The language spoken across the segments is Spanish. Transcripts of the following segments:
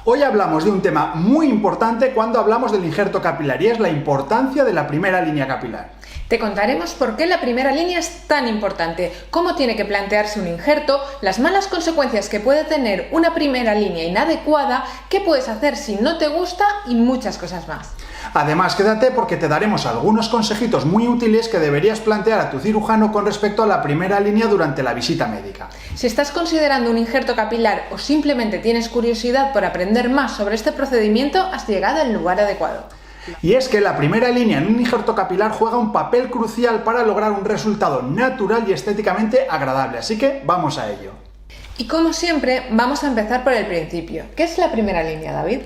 Hoy hablamos de un tema muy importante cuando hablamos del injerto capilar y es la importancia de la primera línea capilar. Te contaremos por qué la primera línea es tan importante, cómo tiene que plantearse un injerto, las malas consecuencias que puede tener una primera línea inadecuada, qué puedes hacer si no te gusta y muchas cosas más. Además, quédate porque te daremos algunos consejitos muy útiles que deberías plantear a tu cirujano con respecto a la primera línea durante la visita médica. Si estás considerando un injerto capilar o simplemente tienes curiosidad por aprender más sobre este procedimiento, has llegado al lugar adecuado. Y es que la primera línea en un injerto capilar juega un papel crucial para lograr un resultado natural y estéticamente agradable, así que vamos a ello. Y como siempre, vamos a empezar por el principio. ¿Qué es la primera línea, David?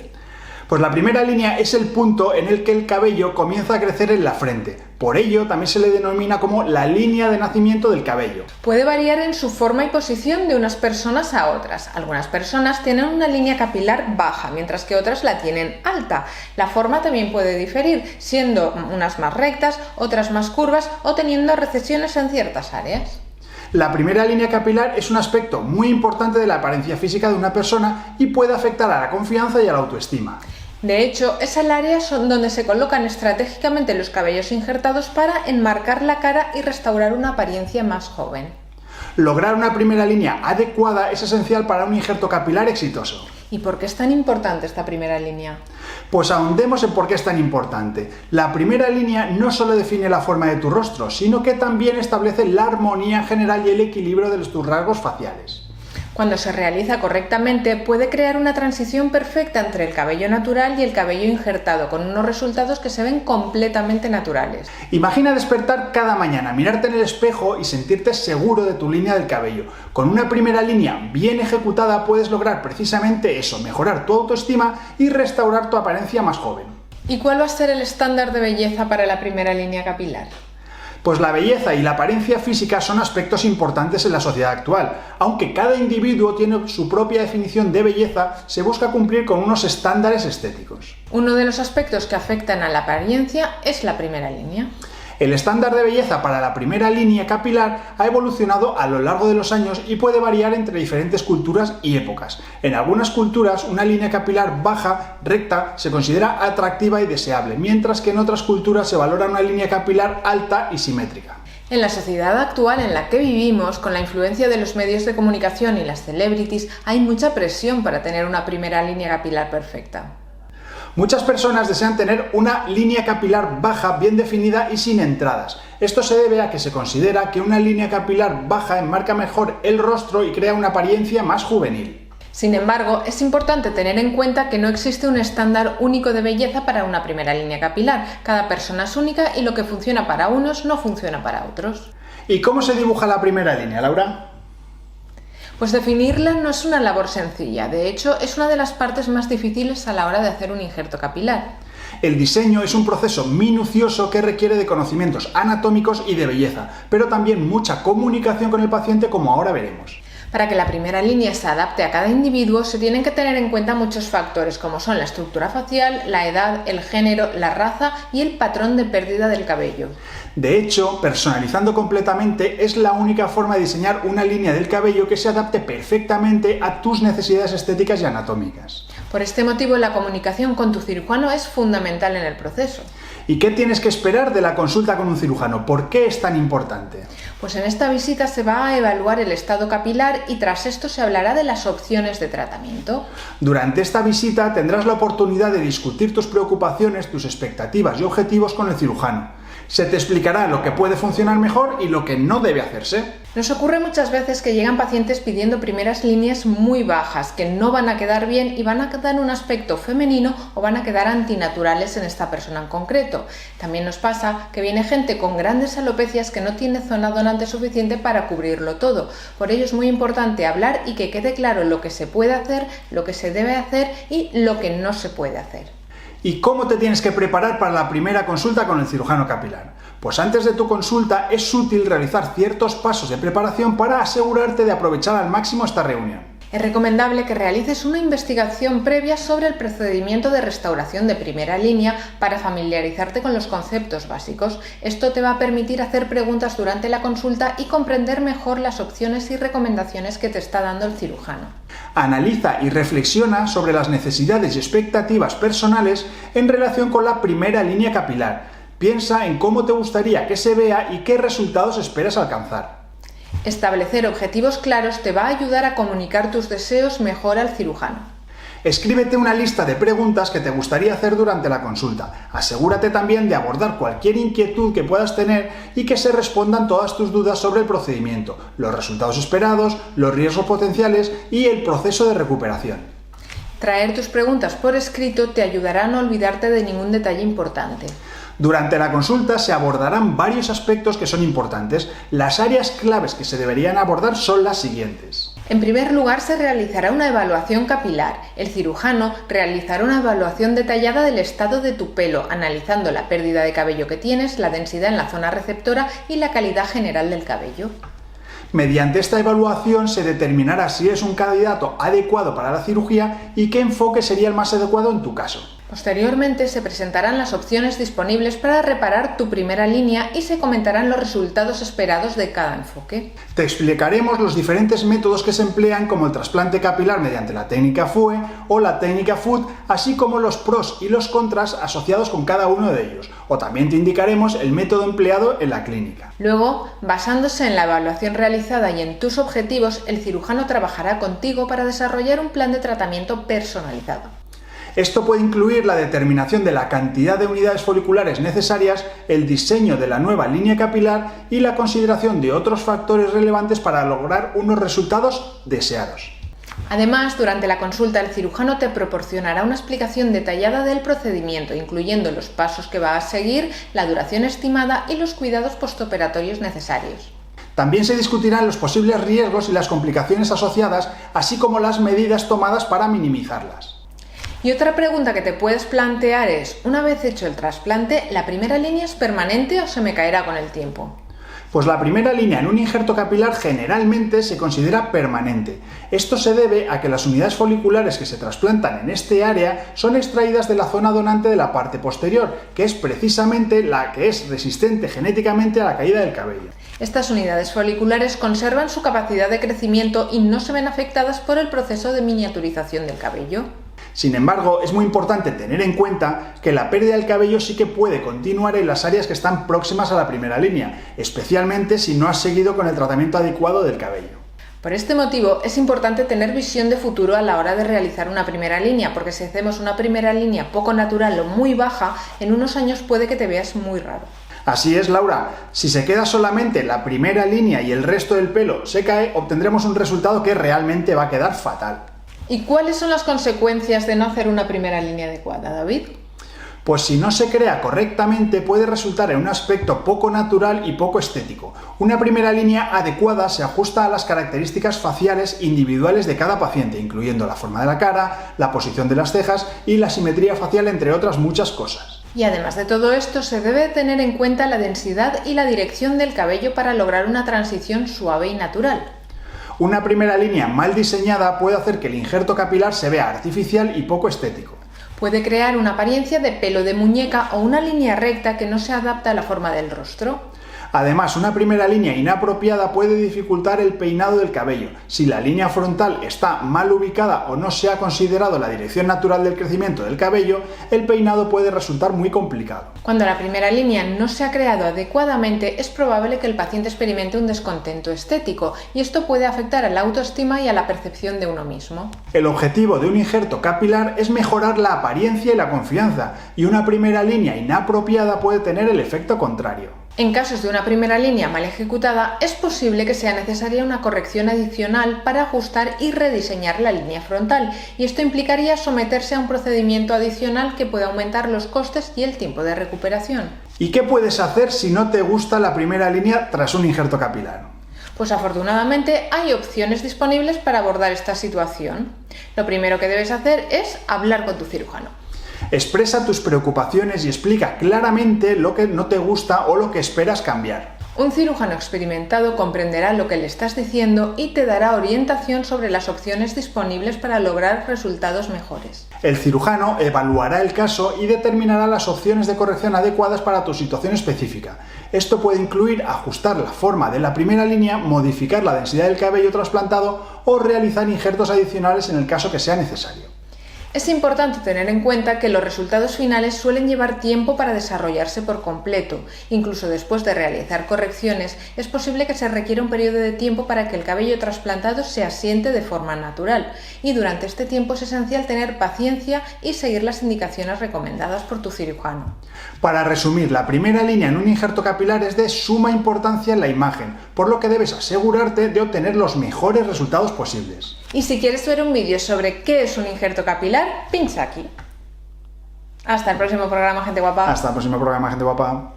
Pues la primera línea es el punto en el que el cabello comienza a crecer en la frente. Por ello, también se le denomina como la línea de nacimiento del cabello. Puede variar en su forma y posición de unas personas a otras. Algunas personas tienen una línea capilar baja, mientras que otras la tienen alta. La forma también puede diferir, siendo unas más rectas, otras más curvas o teniendo recesiones en ciertas áreas. La primera línea capilar es un aspecto muy importante de la apariencia física de una persona y puede afectar a la confianza y a la autoestima. De hecho, es el área donde se colocan estratégicamente los cabellos injertados para enmarcar la cara y restaurar una apariencia más joven. Lograr una primera línea adecuada es esencial para un injerto capilar exitoso. ¿Y por qué es tan importante esta primera línea? Pues ahondemos en por qué es tan importante. La primera línea no solo define la forma de tu rostro, sino que también establece la armonía general y el equilibrio de tus rasgos faciales. Cuando se realiza correctamente, puede crear una transición perfecta entre el cabello natural y el cabello injertado, con unos resultados que se ven completamente naturales. Imagina despertar cada mañana, mirarte en el espejo y sentirte seguro de tu línea del cabello. Con una primera línea bien ejecutada puedes lograr precisamente eso, mejorar tu autoestima y restaurar tu apariencia más joven. ¿Y cuál va a ser el estándar de belleza para la primera línea capilar? Pues la belleza y la apariencia física son aspectos importantes en la sociedad actual. Aunque cada individuo tiene su propia definición de belleza, se busca cumplir con unos estándares estéticos. Uno de los aspectos que afectan a la apariencia es la primera línea. El estándar de belleza para la primera línea capilar ha evolucionado a lo largo de los años y puede variar entre diferentes culturas y épocas. En algunas culturas, una línea capilar baja, recta, se considera atractiva y deseable, mientras que en otras culturas se valora una línea capilar alta y simétrica. En la sociedad actual en la que vivimos, con la influencia de los medios de comunicación y las celebrities, hay mucha presión para tener una primera línea capilar perfecta. Muchas personas desean tener una línea capilar baja, bien definida y sin entradas. Esto se debe a que se considera que una línea capilar baja enmarca mejor el rostro y crea una apariencia más juvenil. Sin embargo, es importante tener en cuenta que no existe un estándar único de belleza para una primera línea capilar. Cada persona es única y lo que funciona para unos no funciona para otros. ¿Y cómo se dibuja la primera línea, Laura? Pues definirla no es una labor sencilla, de hecho es una de las partes más difíciles a la hora de hacer un injerto capilar. El diseño es un proceso minucioso que requiere de conocimientos anatómicos y de belleza, pero también mucha comunicación con el paciente, como ahora veremos. Para que la primera línea se adapte a cada individuo se tienen que tener en cuenta muchos factores como son la estructura facial, la edad, el género, la raza y el patrón de pérdida del cabello. De hecho, personalizando completamente es la única forma de diseñar una línea del cabello que se adapte perfectamente a tus necesidades estéticas y anatómicas. Por este motivo, la comunicación con tu cirujano es fundamental en el proceso. ¿Y qué tienes que esperar de la consulta con un cirujano? ¿Por qué es tan importante? Pues en esta visita se va a evaluar el estado capilar y tras esto se hablará de las opciones de tratamiento. Durante esta visita tendrás la oportunidad de discutir tus preocupaciones, tus expectativas y objetivos con el cirujano. Se te explicará lo que puede funcionar mejor y lo que no debe hacerse. Nos ocurre muchas veces que llegan pacientes pidiendo primeras líneas muy bajas, que no van a quedar bien y van a dar un aspecto femenino o van a quedar antinaturales en esta persona en concreto. También nos pasa que viene gente con grandes alopecias que no tiene zona donante suficiente para cubrirlo todo. Por ello es muy importante hablar y que quede claro lo que se puede hacer, lo que se debe hacer y lo que no se puede hacer. ¿Y cómo te tienes que preparar para la primera consulta con el cirujano capilar? Pues antes de tu consulta es útil realizar ciertos pasos de preparación para asegurarte de aprovechar al máximo esta reunión. Es recomendable que realices una investigación previa sobre el procedimiento de restauración de primera línea para familiarizarte con los conceptos básicos. Esto te va a permitir hacer preguntas durante la consulta y comprender mejor las opciones y recomendaciones que te está dando el cirujano. Analiza y reflexiona sobre las necesidades y expectativas personales en relación con la primera línea capilar. Piensa en cómo te gustaría que se vea y qué resultados esperas alcanzar. Establecer objetivos claros te va a ayudar a comunicar tus deseos mejor al cirujano. Escríbete una lista de preguntas que te gustaría hacer durante la consulta. Asegúrate también de abordar cualquier inquietud que puedas tener y que se respondan todas tus dudas sobre el procedimiento, los resultados esperados, los riesgos potenciales y el proceso de recuperación. Traer tus preguntas por escrito te ayudará a no olvidarte de ningún detalle importante. Durante la consulta se abordarán varios aspectos que son importantes. Las áreas claves que se deberían abordar son las siguientes. En primer lugar, se realizará una evaluación capilar. El cirujano realizará una evaluación detallada del estado de tu pelo, analizando la pérdida de cabello que tienes, la densidad en la zona receptora y la calidad general del cabello. Mediante esta evaluación se determinará si eres un candidato adecuado para la cirugía y qué enfoque sería el más adecuado en tu caso. Posteriormente se presentarán las opciones disponibles para reparar tu primera línea y se comentarán los resultados esperados de cada enfoque. Te explicaremos los diferentes métodos que se emplean, como el trasplante capilar mediante la técnica FUE o la técnica FUT, así como los pros y los contras asociados con cada uno de ellos, o también te indicaremos el método empleado en la clínica. Luego, basándose en la evaluación realizada y en tus objetivos, el cirujano trabajará contigo para desarrollar un plan de tratamiento personalizado. Esto puede incluir la determinación de la cantidad de unidades foliculares necesarias, el diseño de la nueva línea capilar y la consideración de otros factores relevantes para lograr unos resultados deseados. Además, durante la consulta el cirujano te proporcionará una explicación detallada del procedimiento, incluyendo los pasos que va a seguir, la duración estimada y los cuidados postoperatorios necesarios. También se discutirán los posibles riesgos y las complicaciones asociadas, así como las medidas tomadas para minimizarlas. Y otra pregunta que te puedes plantear es, una vez hecho el trasplante, ¿la primera línea es permanente o se me caerá con el tiempo? Pues la primera línea en un injerto capilar generalmente se considera permanente. Esto se debe a que las unidades foliculares que se trasplantan en este área son extraídas de la zona donante de la parte posterior, que es precisamente la que es resistente genéticamente a la caída del cabello. Estas unidades foliculares conservan su capacidad de crecimiento y no se ven afectadas por el proceso de miniaturización del cabello. Sin embargo, es muy importante tener en cuenta que la pérdida del cabello sí que puede continuar en las áreas que están próximas a la primera línea, especialmente si no has seguido con el tratamiento adecuado del cabello. Por este motivo, es importante tener visión de futuro a la hora de realizar una primera línea, porque si hacemos una primera línea poco natural o muy baja, en unos años puede que te veas muy raro. Así es, Laura. Si se queda solamente la primera línea y el resto del pelo se cae, obtendremos un resultado que realmente va a quedar fatal. ¿Y cuáles son las consecuencias de no hacer una primera línea adecuada, David? Pues si no se crea correctamente puede resultar en un aspecto poco natural y poco estético. Una primera línea adecuada se ajusta a las características faciales individuales de cada paciente, incluyendo la forma de la cara, la posición de las cejas y la simetría facial, entre otras muchas cosas. Y además de todo esto, se debe tener en cuenta la densidad y la dirección del cabello para lograr una transición suave y natural. Una primera línea mal diseñada puede hacer que el injerto capilar se vea artificial y poco estético. Puede crear una apariencia de pelo de muñeca o una línea recta que no se adapta a la forma del rostro. Además, una primera línea inapropiada puede dificultar el peinado del cabello. Si la línea frontal está mal ubicada o no se ha considerado la dirección natural del crecimiento del cabello, el peinado puede resultar muy complicado. Cuando la primera línea no se ha creado adecuadamente, es probable que el paciente experimente un descontento estético, y esto puede afectar a la autoestima y a la percepción de uno mismo. El objetivo de un injerto capilar es mejorar la apariencia y la confianza, y una primera línea inapropiada puede tener el efecto contrario. En casos de una primera línea mal ejecutada, es posible que sea necesaria una corrección adicional para ajustar y rediseñar la línea frontal, y esto implicaría someterse a un procedimiento adicional que puede aumentar los costes y el tiempo de recuperación. ¿Y qué puedes hacer si no te gusta la primera línea tras un injerto capilar? Pues afortunadamente hay opciones disponibles para abordar esta situación. Lo primero que debes hacer es hablar con tu cirujano. Expresa tus preocupaciones y explica claramente lo que no te gusta o lo que esperas cambiar. Un cirujano experimentado comprenderá lo que le estás diciendo y te dará orientación sobre las opciones disponibles para lograr resultados mejores. El cirujano evaluará el caso y determinará las opciones de corrección adecuadas para tu situación específica. Esto puede incluir ajustar la forma de la primera línea, modificar la densidad del cabello trasplantado o realizar injertos adicionales en el caso que sea necesario. Es importante tener en cuenta que los resultados finales suelen llevar tiempo para desarrollarse por completo. Incluso después de realizar correcciones, es posible que se requiera un periodo de tiempo para que el cabello trasplantado se asiente de forma natural. Y durante este tiempo es esencial tener paciencia y seguir las indicaciones recomendadas por tu cirujano. Para resumir, la primera línea en un injerto capilar es de suma importancia en la imagen, por lo que debes asegurarte de obtener los mejores resultados posibles. Y si quieres ver un vídeo sobre qué es un injerto capilar, pincha aquí. Hasta el próximo programa, gente guapa. Hasta el próximo programa, gente guapa.